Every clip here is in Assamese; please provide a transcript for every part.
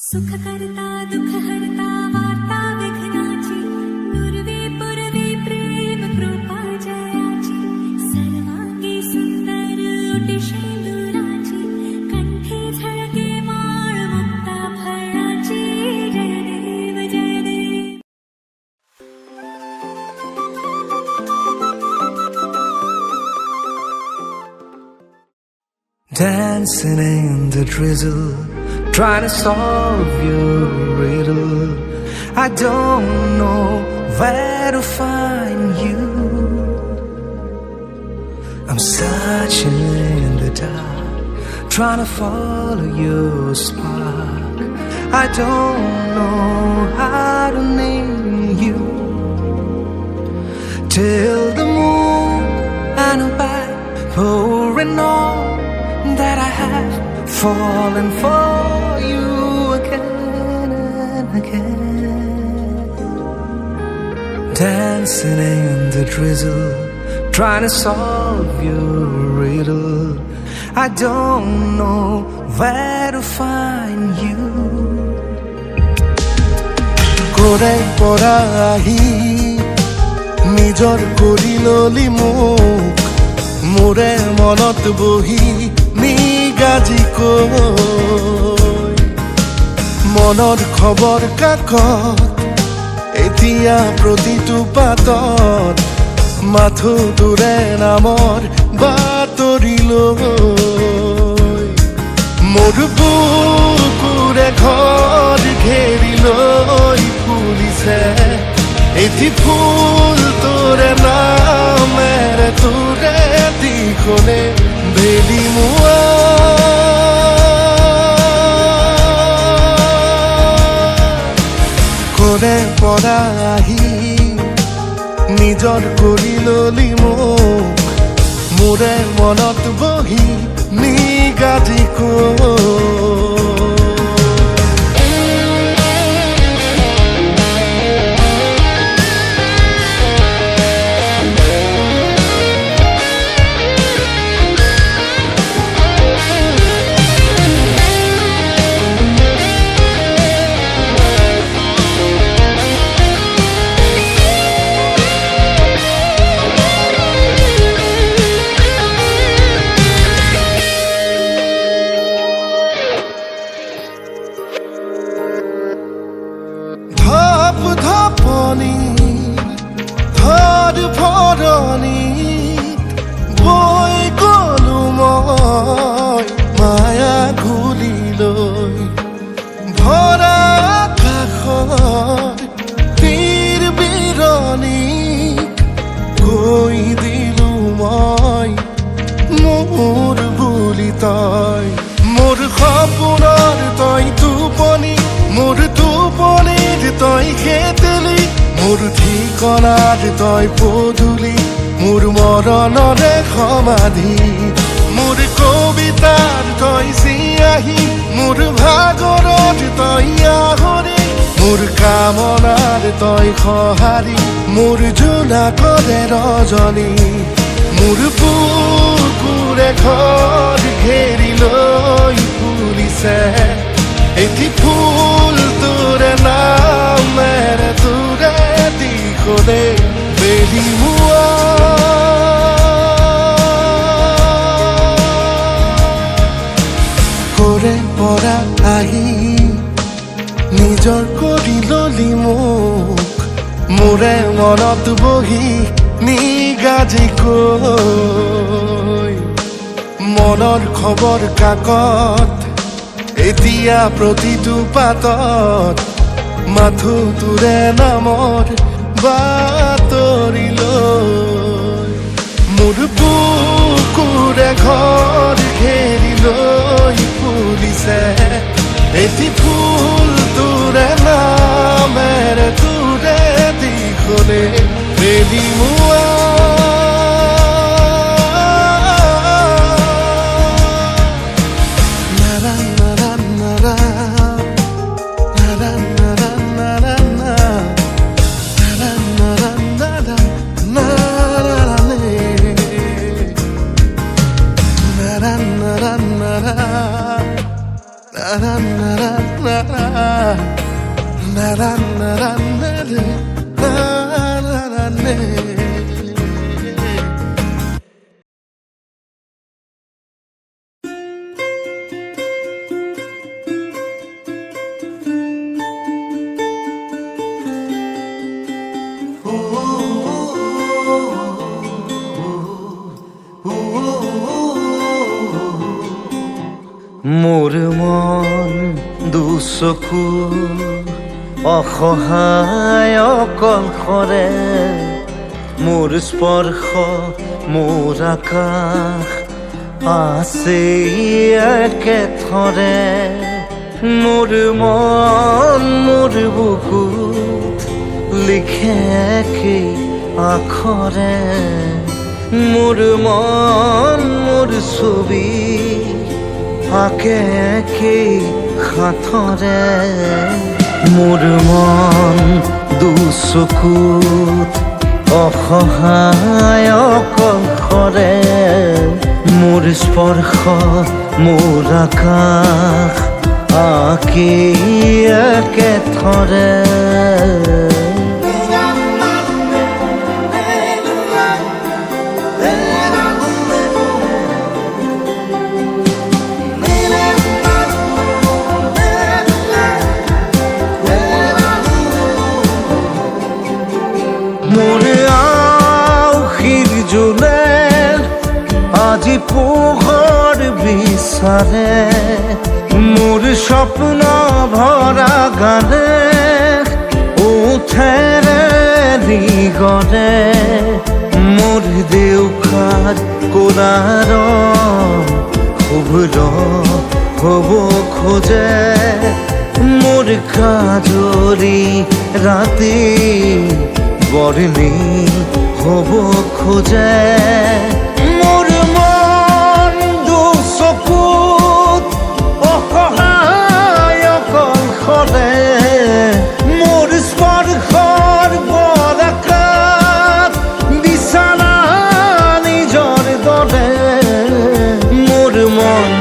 सुख करता दुख हरता वार्ता विघ्नाची नुरवी पुरवी प्रेम कृपा जयाची सर्वांगी सुंदर ओटी शेंदुराची कंठी झळके माळ मुक्ता फळाची जय देव जय देव. Dancing in the drizzle, trying to solve your riddle. I don't know where to find you. I'm searching in the dark, trying to follow your spark. I don't know how to name you. Till the moon and back pouring on that I have fallen for you again and again. Dancing in the drizzle, trying to solve your riddle. I don't know where to find you. Kore porahi nijor koriloli muk more monot bohi নিগাজি কৈ মনৰ খবৰ কাকত এতিয়া প্ৰতিটো পাতত মাথো তোৰে নামৰ বাতৰি লৈ মোৰ বুকুৰে ঘৰ ঘেৰি লৈ ফুলিছে এটি ফুল তোৰে নামেৰে তোৰে দিখনে বেলি মুৱা কৰে পৰা আহি নিজৰ কৰি ললি মোক মোৰে মনত বহি নিগাজি কৈ ধপনি ধৰ ভৰণিত বৈ গলো মই মায়া ঘূৰি লৈ ভৰা আকাশৰ তীৰ বিৰণিক কৈ দিলো মই মোৰ বুলি তই মোৰ সপোনৰ তই টোপনি মোৰ টোপনিৰ তই খেতেলি মোৰ ঠিকনাৰ তই পদূলি মোৰ মৰণৰে সমাধি মোৰ কবিতাৰ তই চিয়াহী মোৰ ভাগৰত তই আহৰি মোৰ কামনাৰ তই সঁহাৰি মোৰ জোনাকৰে ৰজনী মোৰ বুকুৰে ঘৰ ঘেৰি লৈ ফুলিছে এটি ফুল তোৰে নামেৰে তোৰে দিখনে বেলি মুৱা কৰে পৰা আহি নিজৰ কৰি ললি মোক মোৰে মনত বহি নিগাজি কৈ মনৰ খবৰ কাকত এতিয়া প্ৰতিটো পাতত মাথো তোৰে নামৰ বাতৰি লৈ মোৰ বুকুৰে ঘৰ ঘেৰি লৈ ফুলিছে এটি ফুল তোৰে নামেৰে তোৰে দিখনে বেলি মুৱা na na na na na na na na na na na na. মোৰ মন দুচকু অসহায় অকলশৰে মোৰ স্পৰ্শ মোৰ আকাশ আছে একেথৰে মোৰ মন মোৰ বুকুত লিখে একেই আখৰে মোৰ মন মোৰ ছবি আকে একেই সাঁথৰে মোৰ মন দুচকুত অসহায় অকলশৰে মোৰ স্পৰ্শ মোৰ আকাশ আকেই একেথৰে আজি পোহৰ বিচাৰে মোৰ স্বপ্ন ভৰা গানে উঠেৰে গৰে মোৰ দেউখাৰ কোলাৰ শুভ্ৰ হ'ব খোজে মোৰ কাজৰি ৰাতি বৰ্ণি হ'ব খোজে মোৰ মন দুচকুত অসহায় অকলশৰে মোৰ স্পৰ্শৰ বৰকাত বিছানা নিজৰ দৰে মোৰ মন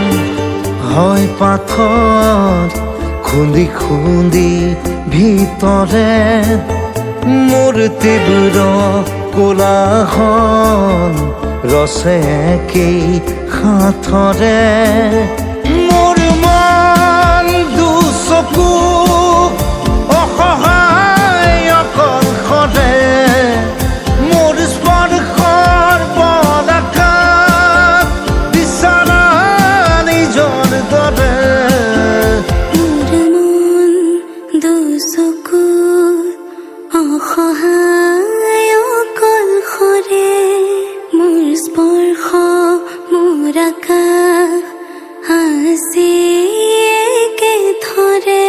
হয় পাথৰ খুন্দি খুন্দি ভিতৰে মোৰ তীব্ৰ কোলাহল ৰসে একেই সাঁথৰে মোৰ মন দুচকু অসহায় অকলশৰে মোৰ স্পৰ্শৰ বৰকাত বিছানা নিজৰ দৰে অসহায় অকলশৰে মোৰ স্পৰ্শ মোৰ আকাশ আছে একেথৰে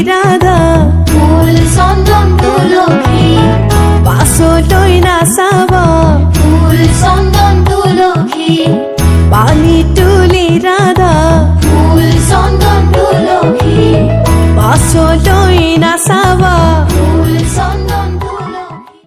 ৰাধা ফুল চন্দন তুলসী পাছলৈ নাচাব ফুল চন্দন তুলসী পানী তুলি ৰাধা ফুল চন্দন তুলসী পাছলৈ নাচাব ফুল চন্দন তুলসী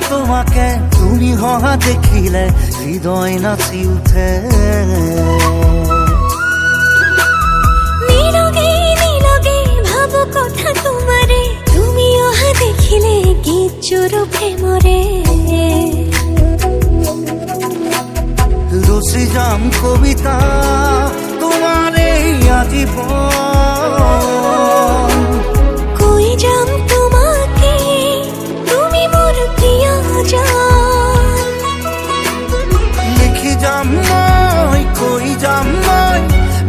তোমাকে তুমি হহা দেখিলে হৃদয় নাচি উঠে নীলগে নীলগে ভাবো কথা তোমারে তুমি অহা দেখিলে গীত জোৰো প্ৰেমৰে ৰসি যাম কবিতা তোমাৰে আজীবন কৈ যাম তোমাকে তুমি মোৰ প্ৰিয়জন লিখি যাম মই কৈ যাম মই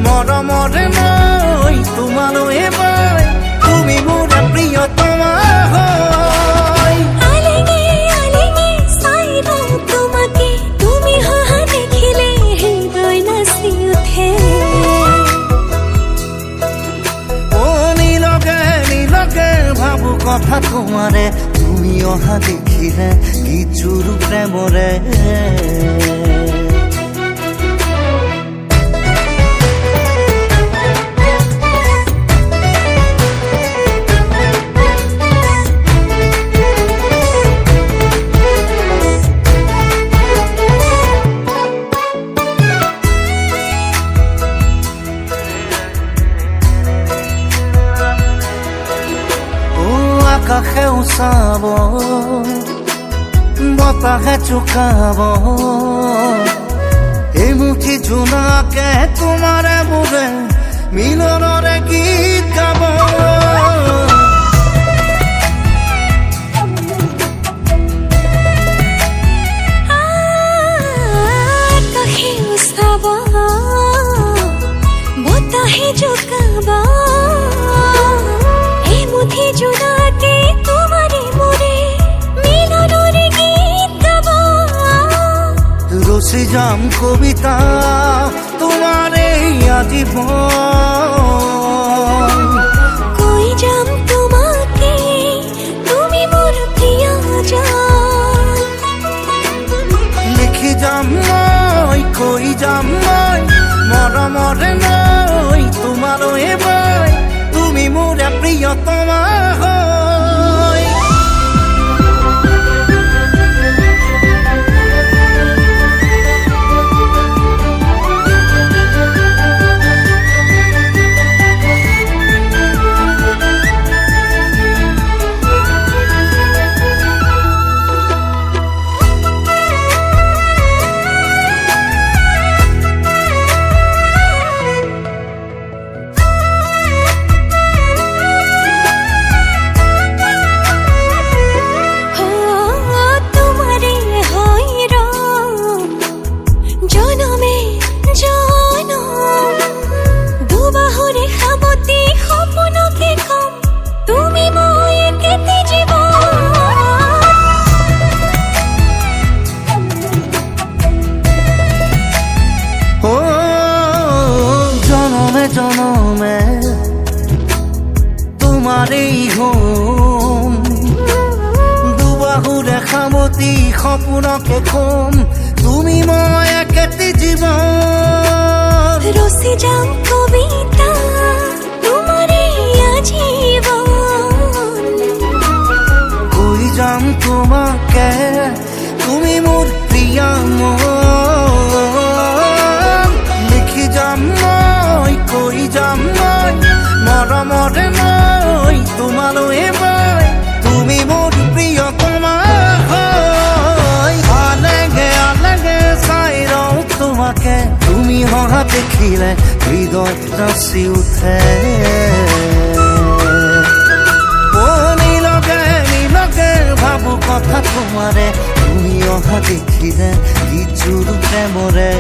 মৰমৰে মই তোমালৈ মই তুমি মোৰ প্ৰিয়তমা হয় আলেগে আলেগে চাই ৰওঁ তোমাকে তুমি অহা দেখিলে হৃদয় নাচি উঠে ও নীলগে নীলগে ভাবো কথা তোমারে তুমি অহা দেখিলে গীত জোৰো প্ৰেমৰে আকাশেও চাব বতাহে চুকাব এই মুঠি জোনাকে তোমাৰে বোলে মিলনৰে গীত গাব আকাশে উচাব বতাহে জোকাব এই মুঠি জোনাকে তোমাৰে মোৰে মিলনৰে গীত গাব ৰসি যাম কবিতা তোমাৰে আজীবন কৈ যাম তোমাকে তুমি মোৰ প্ৰিয়জন লিখি যাম মই কৈ যাম মই মৰমৰে মই তোমালৈ মই তুমি মোৰ প্ৰিয়তমা হয় তোমাৰে হয় ৰং জনমে জনম দুবাহুৰে সাৱতি সপোনকে কম তুমি মই একেটি জীৱন ও জনমে জনমে তোমাৰেই ঘুম দুবাহুৰে সাৱতি সপোনকে কম তুমি মই একেটি জীৱন ৰচি যাম কবিতা তোমাৰে আজীৱন কৈ যাম তোমাকে তুমি মোৰ প্ৰিয় মন লিখি যাম মই কৈ যাম মই মৰমৰে মই তোমাৰ দেখিলে হৃদয় নাচি উঠে নীলকে ভাবো কথা তোমাৰে তুমি অহা দেখিলে গীতযোৰ প্ৰেমৰে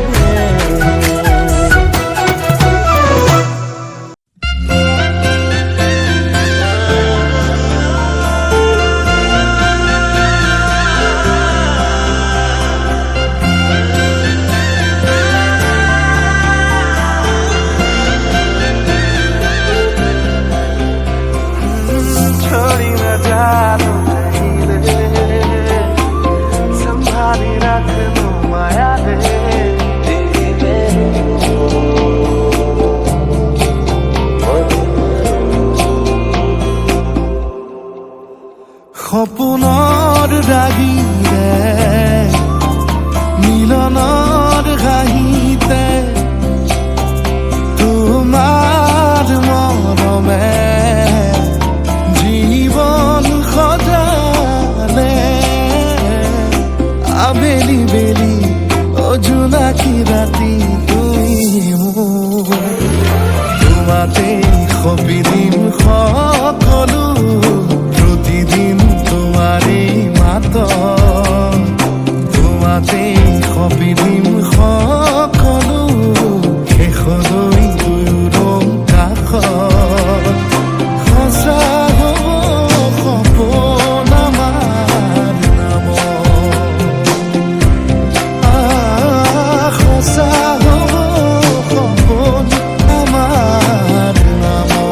छोड़ी न जानो कहीं संभाली रख लो माया दे সপোনৰ ৰাগিৰে মিলনৰ ঘাঁহিতে তোমাৰ মৰমে জীবন সজালে আবেলি বেলি অজোনাকি ৰাতি তুমি মোৰ তোমাতে সপিদিন সকলো প্ৰতিদিন তোমাৰে মাত তোমাতে সপিদিন সকলো শেষলৈ দুয়োৰং কাষত সঁচা হ'ব সপোন আমাৰ নামত সঁচা হ'ব সপোন আমাৰ নামত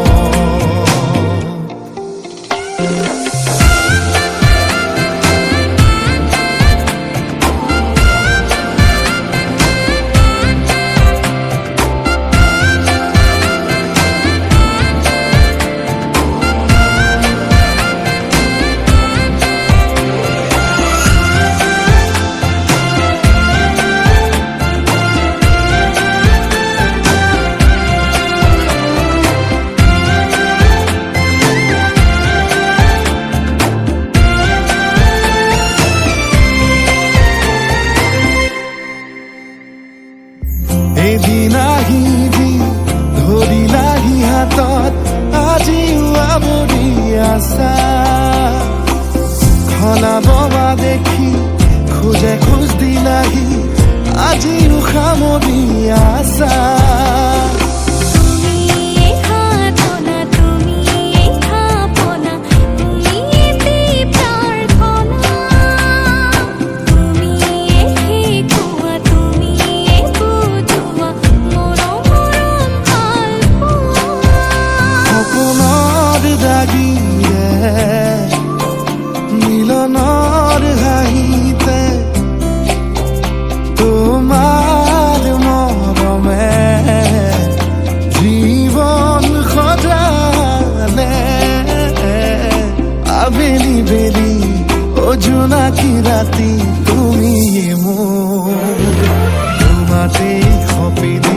এদিন আহিবি ধৰিলাহি হাতত আজিও আৱৰি আছা খলাব বা দেখি খোজে খোজ দিলাহি আজিও সামৰি আছা মিলনৰ হাঁহিতে তোমাৰ মৰমে জীবন সজালে আবেলি বেলি অজোনাকি ৰাতি তুমি মোৰ তোমাতে সপিলি